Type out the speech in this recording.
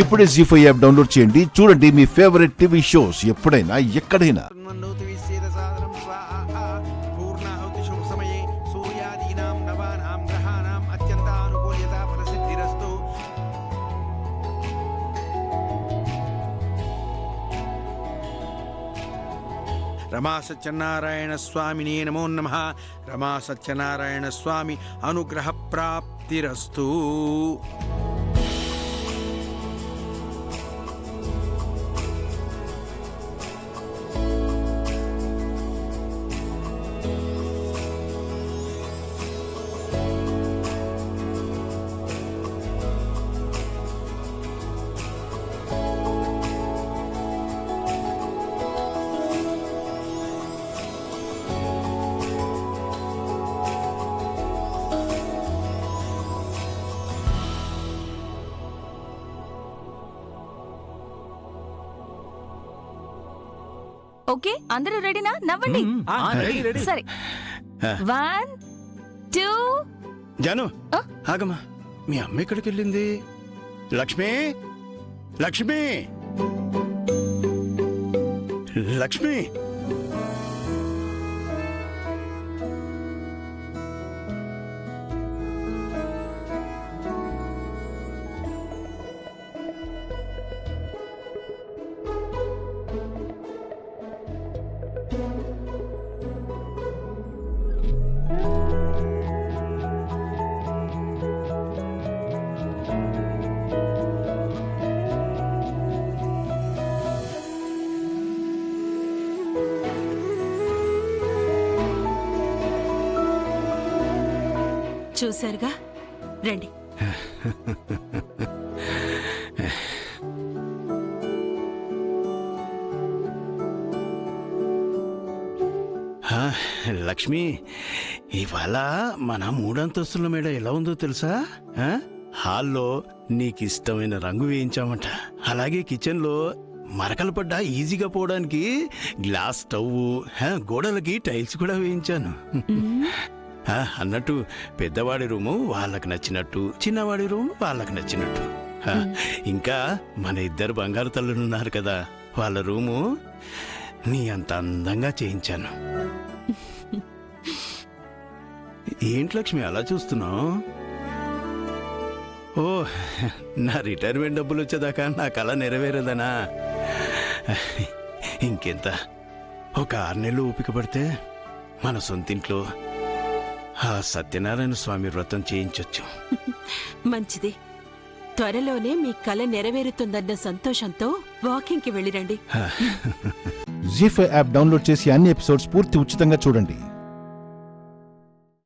ఇప్పుడే జీ5 app download చేయండి. చూడండి మీ ఫేవరెట్ టీవీ షోస్ ఎప్పుడైనా ఎక్కడైనా. రమా సత్యనారాయణ స్వామినే నమో నమః. రమా సత్యనారాయణ స్వామి అనుగ్రహ ప్రాప్తిరస్తు. ఓకే, అందరూ రెడీనా? నవ్వండి. సరే, 1 2. జాను ఆగమ్మా, మీ అమ్మ ఎక్కడికి వెళ్ళింది? లక్ష్మి, లక్ష్మి, లక్ష్మి. చూశారుగా, రండి. లక్ష్మి, ఇవాళ మన 3 అంతస్తుల మేడ ఎలా ఉందో తెలుసా? హాల్లో నీకిష్టమైన రంగు వేయించామంట. అలాగే కిచెన్లో మరకలు పడ్డా ఈజీగా పోవడానికి గ్లాస్ స్టవ్, గోడలకి టైల్స్ కూడా వేయించాను. అన్నట్టు పెద్దవాడి రూము వాళ్ళకి నచ్చినట్టు, చిన్నవాడి రూము వాళ్ళకి నచ్చినట్టు. ఇంకా మన 2 బంగారు తల్లులున్నారు కదా, వాళ్ళ రూము నీ అంత అందంగా చేయించాను. ఏంటి లక్ష్మి అలా చూస్తున్నావు? ఓ, నా రిటైర్మెంట్ డబ్బులు వచ్చేదాకా నా కళ నెరవేరదనా? ఇంకెంత, ఒక 6 నెలలు ఓపిక పడితే మన సొంతింట్లో ఆ సత్యనారాయణ స్వామి వ్రతం చేయించొచ్చు. మంచిది. త్వరలోనే మీ కల నెరవేరుతుందన్న సంతోషంతో వాకింగ్కి వెళ్ళిరండి. జీ5 యాప్ డౌన్లోడ్ చేసి అన్ని ఎపిసోడ్స్ పూర్తి ఉచితంగా చూడండి.